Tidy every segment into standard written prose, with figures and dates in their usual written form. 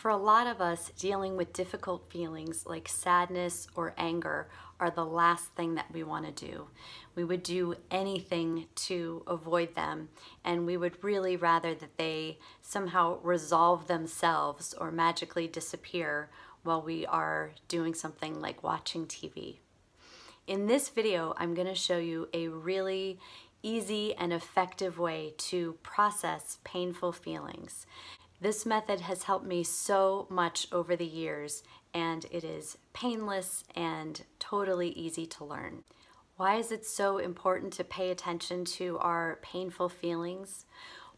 For a lot of us, dealing with difficult feelings like sadness or anger are the last thing that we want to do. We would do anything to avoid them, and we would really rather that they somehow resolve themselves or magically disappear while we are doing something like watching TV. In this video, I'm going to show you a really easy and effective way to process painful feelings. This method has helped me so much over the years, and it is painless and totally easy to learn. Why is it so important to pay attention to our painful feelings?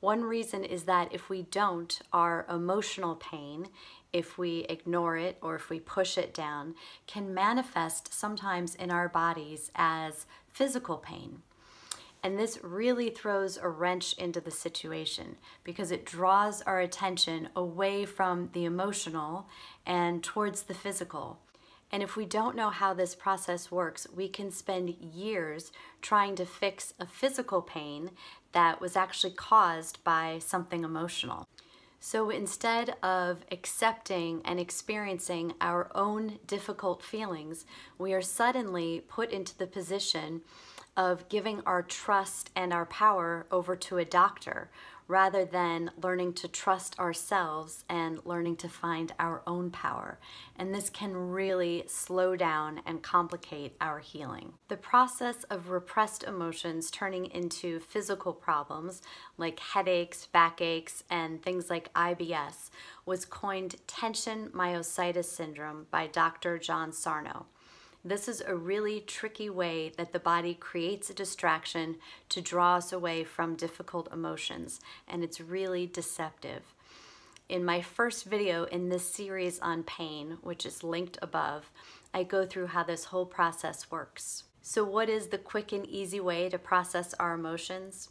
One reason is that if we don't, our emotional pain, if we ignore it or if we push it down, can manifest sometimes in our bodies as physical pain. And this really throws a wrench into the situation because it draws our attention away from the emotional and towards the physical. And if we don't know how this process works, we can spend years trying to fix a physical pain that was actually caused by something emotional. So instead of accepting and experiencing our own difficult feelings, we are suddenly put into the position of giving our trust and our power over to a doctor rather than learning to trust ourselves and learning to find our own power. And this can really slow down and complicate our healing. The process of repressed emotions turning into physical problems like headaches, backaches, and things like IBS was coined Tension Myositis Syndrome by Dr. Sarno. This is a really tricky way that the body creates a distraction to draw us away from difficult emotions, and it's really deceptive. In my first video in this series on pain, which is linked above, I go through how this whole process works. So what is the quick and easy way to process our emotions?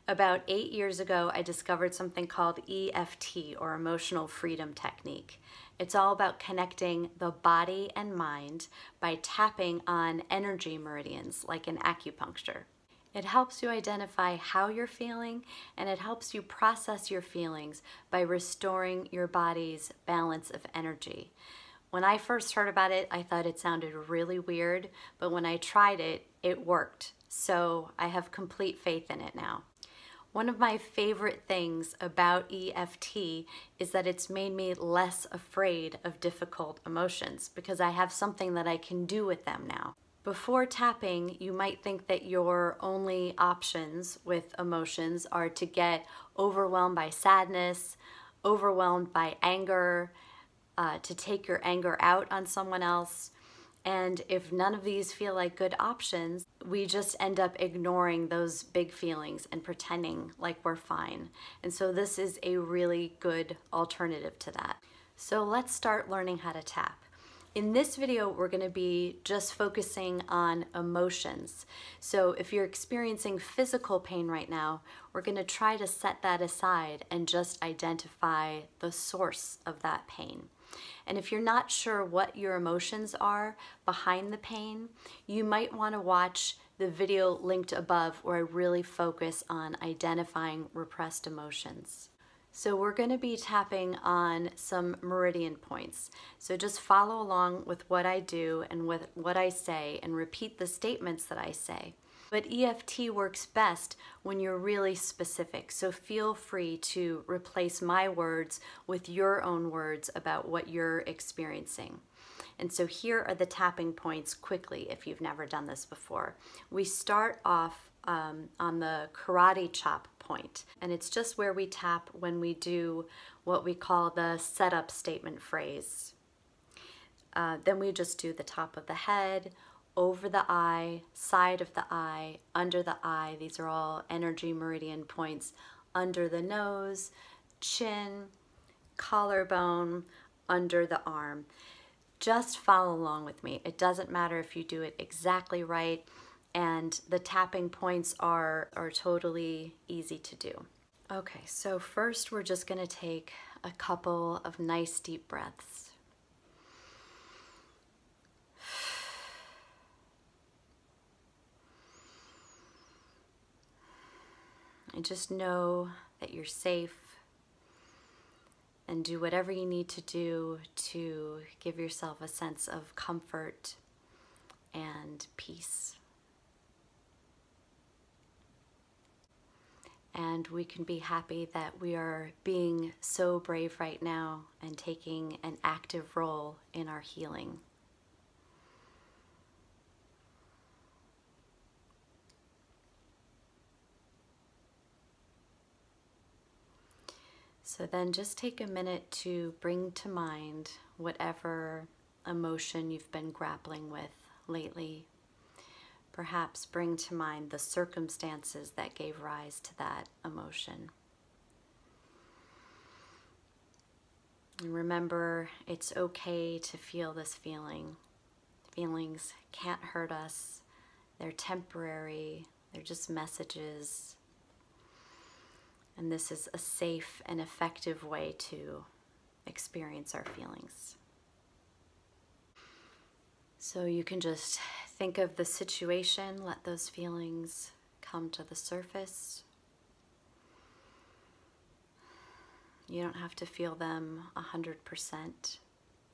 About 8 years ago, I discovered something called EFT, or Emotional Freedom Technique. It's all about connecting the body and mind by tapping on energy meridians, like in acupuncture. It helps you identify how you're feeling, and it helps you process your feelings by restoring your body's balance of energy. When I first heard about it, I thought it sounded really weird, but when I tried it, it worked. So I have complete faith in it now. One of my favorite things about EFT is that it's made me less afraid of difficult emotions because I have something that I can do with them now. Before tapping, you might think that your only options with emotions are to get overwhelmed by sadness, overwhelmed by anger, to take your anger out on someone else. And if none of these feel like good options, we just end up ignoring those big feelings and pretending like we're fine. And so this is a really good alternative to that. So let's start learning how to tap. In this video, we're going to be just focusing on emotions. So if you're experiencing physical pain right now, we're going to try to set that aside and just identify the source of that pain. And if you're not sure what your emotions are behind the pain, you might want to watch the video linked above where I really focus on identifying repressed emotions. So we're going to be tapping on some meridian points. So just follow along with what I do and with what I say and repeat the statements that I say. But EFT works best when you're really specific, so feel free to replace my words with your own words about what you're experiencing. And so here are the tapping points quickly if you've never done this before. We start off on the karate chop point, and it's just where we tap when we do what we call the setup statement phrase. Then we just do the top of the head, over the eye, side of the eye, under the eye. These are all energy meridian points. Under the nose, chin, collarbone, under the arm. Just follow along with me. It doesn't matter if you do it exactly right, and the tapping points are totally easy to do. Okay, so first we're just going to take a couple of nice deep breaths. And just know that you're safe, and do whatever you need to do to give yourself a sense of comfort and peace. And we can be happy that we are being so brave right now and taking an active role in our healing. So then just take a minute to bring to mind whatever emotion you've been grappling with lately. Perhaps bring to mind the circumstances that gave rise to that emotion. And remember, it's okay to feel this feeling. Feelings can't hurt us. They're temporary. They're just messages. And this is a safe and effective way to experience our feelings. So you can just think of the situation, let those feelings come to the surface. You don't have to feel them 100%.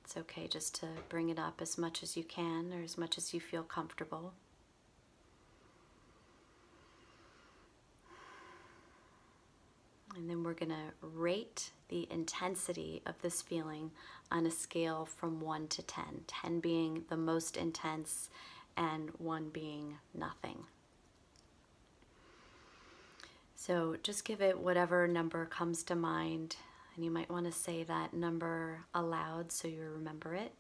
It's okay just to bring it up as much as you can or as much as you feel comfortable. And then we're going to rate the intensity of this feeling on a scale from 1 to 10. 10 being the most intense and 1 being nothing. So just give it whatever number comes to mind. And you might want to say that number aloud so you remember it.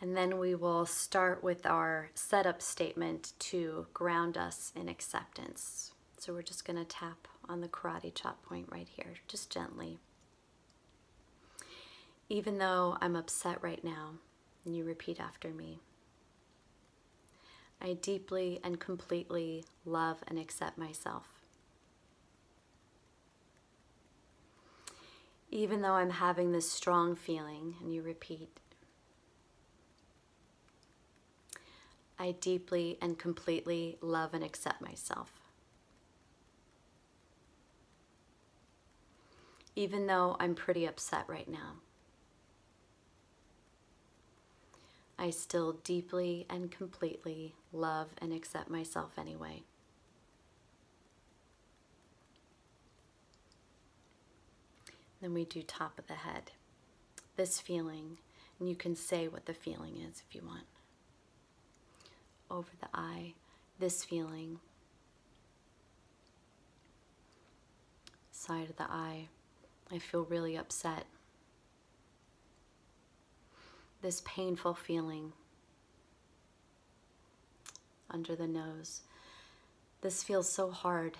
And then we will start with our setup statement to ground us in acceptance. So we're just going to tap on the karate chop point right here, just gently. Even though I'm upset right now, and you repeat after me, I deeply and completely love and accept myself. Even though I'm having this strong feeling, and you repeat, I deeply and completely love and accept myself. Even though I'm pretty upset right now, I still deeply and completely love and accept myself anyway. Then we do top of the head. This feeling, and you can say what the feeling is if you want. Over the eye, this feeling. Side of the eye, I feel really upset. This painful feeling under the nose. This feels so hard.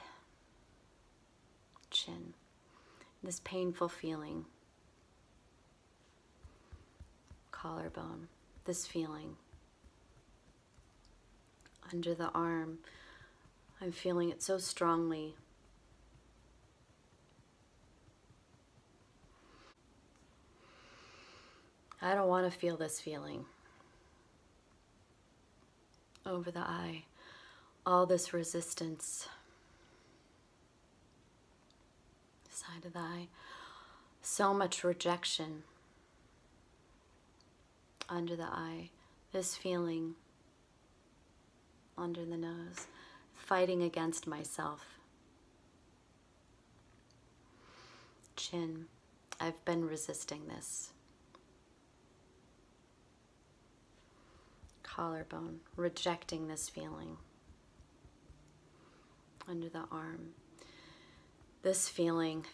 Chin. This painful feeling. Collarbone. This feeling. Under the arm. I'm feeling it so strongly. I don't want to feel this feeling. Over the eye, all this resistance. Side of the eye, so much rejection. Under the eye, this feeling. Under the nose, fighting against myself. Chin, I've been resisting this. Collarbone, rejecting this feeling. Under the arm, this feeling.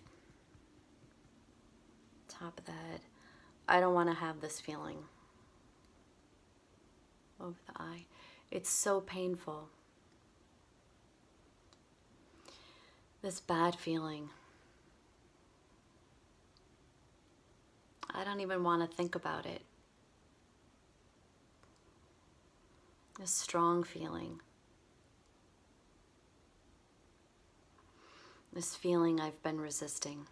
Top of the head, I don't want to have this feeling. Over the eye, it's so painful. This bad feeling. I don't even want to think about it. A strong feeling. This feeling I've been resisting.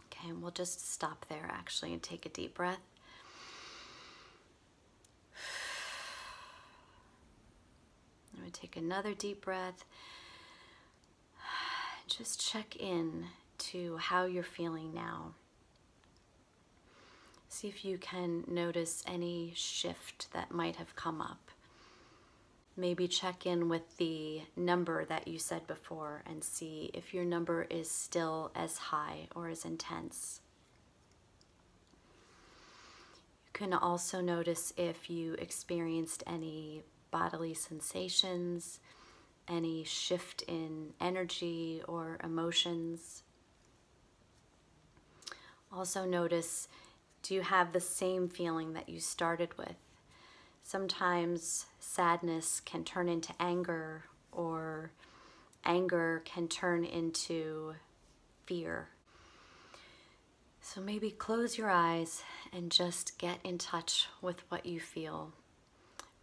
Okay, and we'll just stop there actually and take a deep breath. I'm going to take another deep breath. Just check in to how you're feeling now. See if you can notice any shift that might have come up. Maybe check in with the number that you said before and see if your number is still as high or as intense. You can also notice if you experienced any bodily sensations, any shift in energy or emotions. Also notice, do you have the same feeling that you started with? Sometimes sadness can turn into anger, or anger can turn into fear. So maybe close your eyes and just get in touch with what you feel,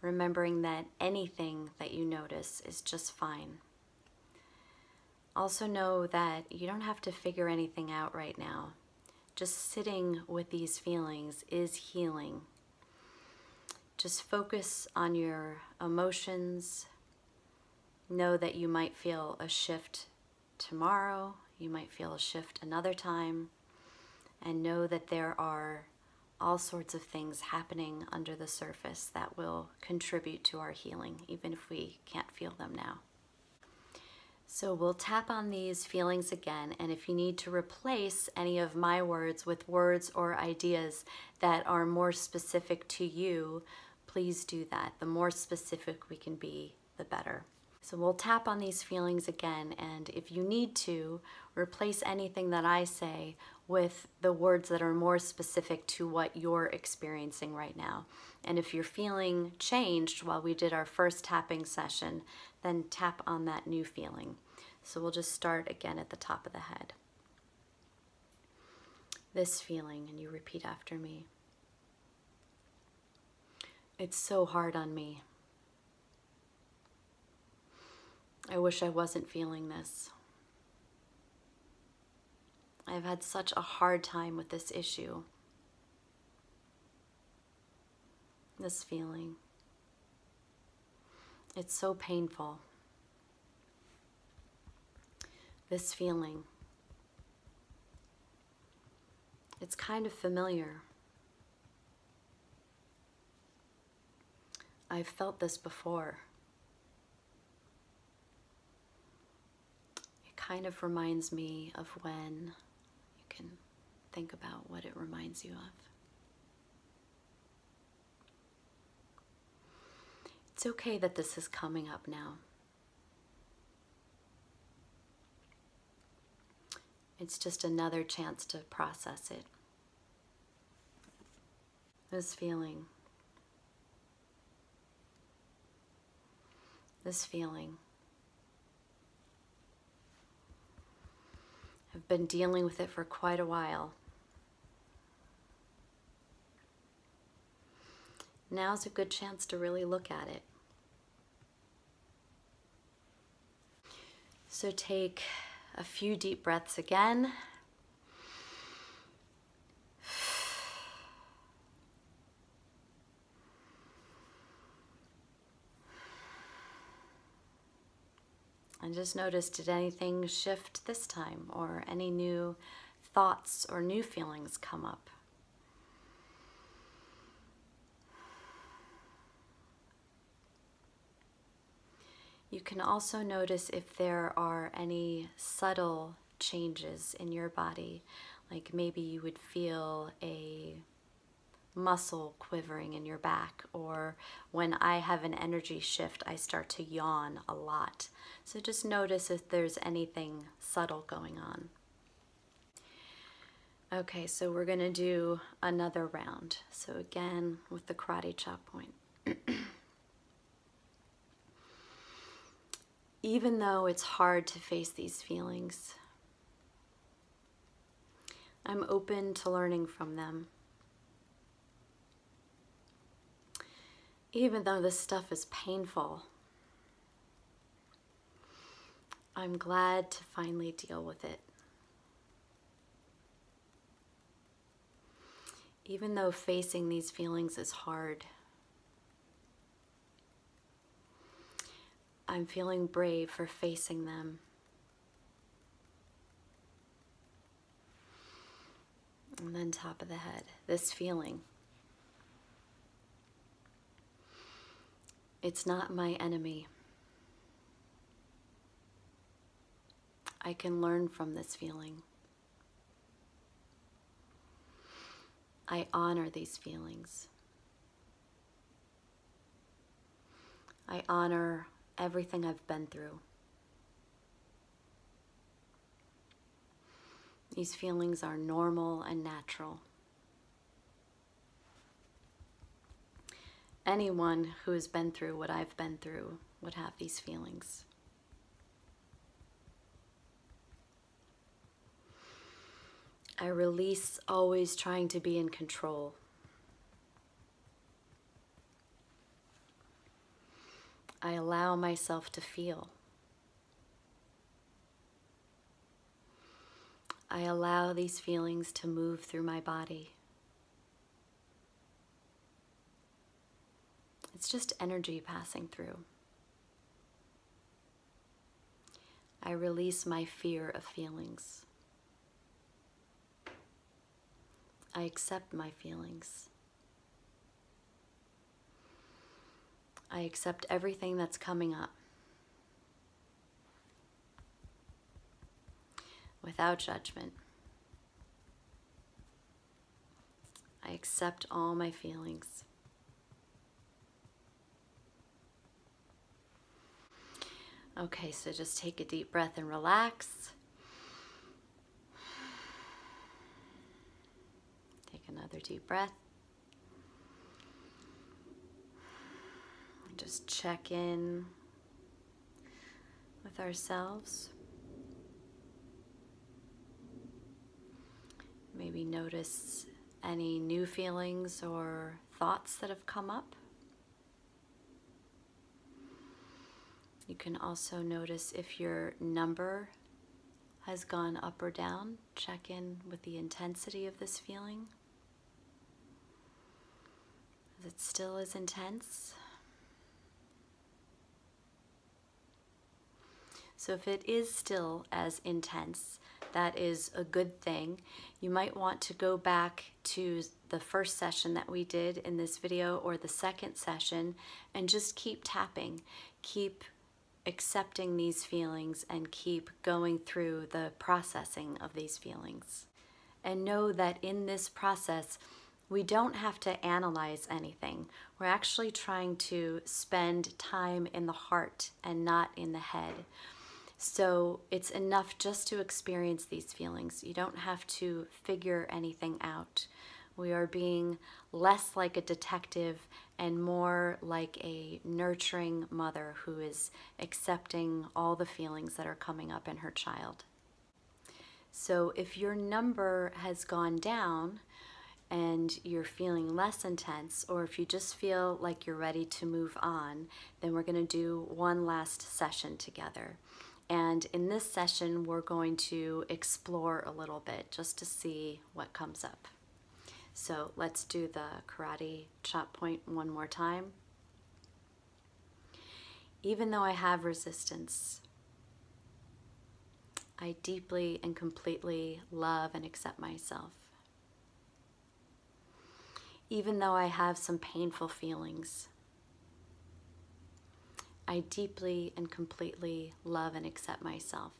remembering that anything that you notice is just fine. Also know that you don't have to figure anything out right now. Just sitting with these feelings is healing. Just focus on your emotions. Know that you might feel a shift tomorrow, you might feel a shift another time, and know that there are all sorts of things happening under the surface that will contribute to our healing, even if we can't feel them now. So we'll tap on these feelings again, and if you need to replace any of my words with words or ideas that are more specific to you, please do that. The more specific we can be, the better. So we'll tap on these feelings again, and if you need to, replace anything that I say with the words that are more specific to what you're experiencing right now. And if you're feeling changed while we did our first tapping session, then tap on that new feeling. So we'll just start again at the top of the head. This feeling, and you repeat after me. It's so hard on me. I wish I wasn't feeling this. I've had such a hard time with this issue. This feeling. It's so painful. This feeling. It's kind of familiar. I've felt this before. It kind of reminds me of when. You can think about what it reminds you of. It's okay that this is coming up now. It's just another chance to process it. This feeling. This feeling. I've been dealing with it for quite a while. Now's a good chance to really look at it. So take a few deep breaths again. And just notice, did anything shift this time, or any new thoughts or new feelings come up? You can also notice if there are any subtle changes in your body, like maybe you would feel a muscle quivering in your back, or when I have an energy shift, I start to yawn a lot. So just notice if there's anything subtle going on. Okay, so we're gonna do another round. So again, with the karate chop point. Even though it's hard to face these feelings, I'm open to learning from them. Even though this stuff is painful, I'm glad to finally deal with it. Even though facing these feelings is hard, I'm feeling brave for facing them. And then top of the head, this feeling. It's not my enemy. I can learn from this feeling. I honor these feelings. I honor everything I've been through. These feelings are normal and natural. Anyone who has been through what I've been through would have these feelings. I release always trying to be in control. I allow myself to feel. I allow these feelings to move through my body. It's just energy passing through. I release my fear of feelings. I accept my feelings. I accept everything that's coming up without judgment. I accept all my feelings. Okay, so just take a deep breath and relax. Take another deep breath. Just check in with ourselves. Maybe notice any new feelings or thoughts that have come up. You can also notice if your number has gone up or down. Check in with the intensity of this feeling. Is it still as intense? So if it is still as intense, that is a good thing. You might want to go back to the first session that we did in this video or the second session and just keep tapping, keep accepting these feelings and keep going through the processing of these feelings. And know that in this process, we don't have to analyze anything. We're actually trying to spend time in the heart and not in the head. So it's enough just to experience these feelings. You don't have to figure anything out. We are being less like a detective and more like a nurturing mother who is accepting all the feelings that are coming up in her child. So if your number has gone down and you're feeling less intense, or if you just feel like you're ready to move on, then we're going to do one last session together. And in this session, we're going to explore a little bit just to see what comes up. So let's do the karate chop point one more time. Even though I have resistance, I deeply and completely love and accept myself. Even though I have some painful feelings, I deeply and completely love and accept myself.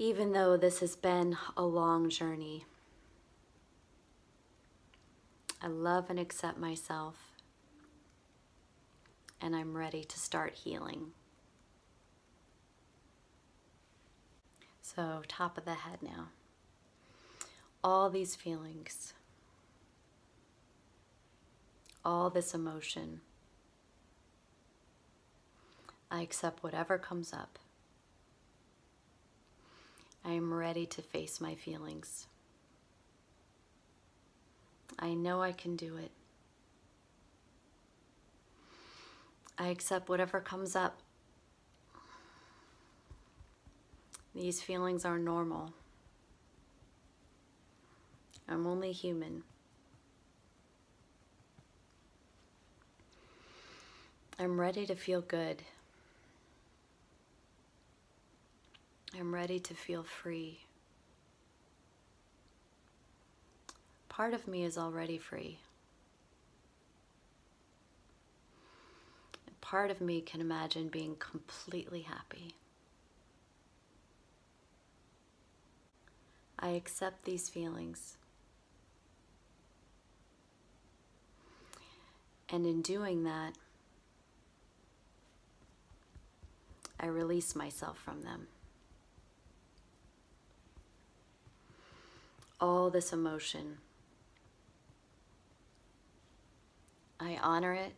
Even though this has been a long journey, I love and accept myself, and I'm ready to start healing. So, top of the head now. All these feelings, all this emotion, I accept whatever comes up. I am ready to face my feelings. I know I can do it. I accept whatever comes up. These feelings are normal. I'm only human. I'm ready to feel good. I'm ready to feel free. part of me is already free. Part of me can imagine being completely happy. I accept these feelings. And in doing that, I release myself from them. All this emotion, I honor it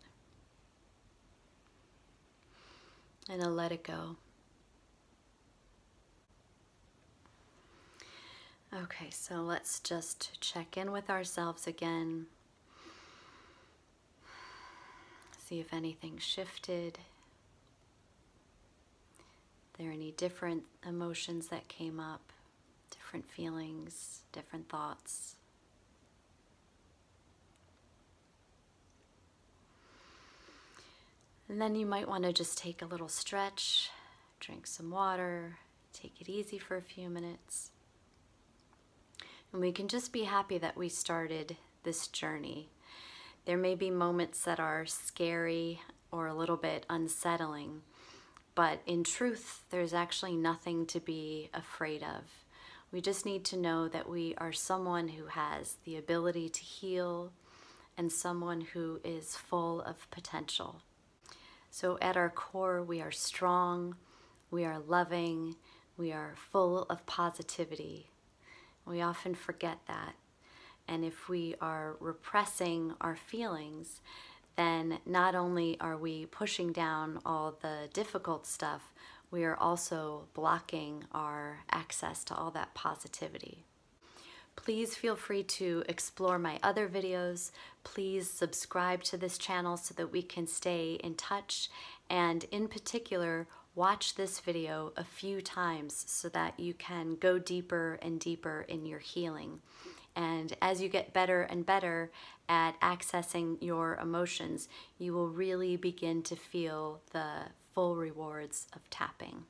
and I let it go. Okay, so let's just check in with ourselves again. See if anything shifted. Are there any different emotions that came up? Different feelings, different thoughts? And then you might want to just take a little stretch, drink some water, take it easy for a few minutes. And we can just be happy that we started this journey. There may be moments that are scary or a little bit unsettling, but in truth, there's actually nothing to be afraid of. We just need to know that we are someone who has the ability to heal and someone who is full of potential. So at our core, we are strong, we are loving, we are full of positivity. We often forget that. And if we are repressing our feelings, then not only are we pushing down all the difficult stuff, we are also blocking our access to all that positivity. Please feel free to explore my other videos. Please subscribe to this channel so that we can stay in touch. And in particular, watch this video a few times so that you can go deeper and deeper in your healing. And as you get better and better at accessing your emotions, you will really begin to feel the full rewards of tapping.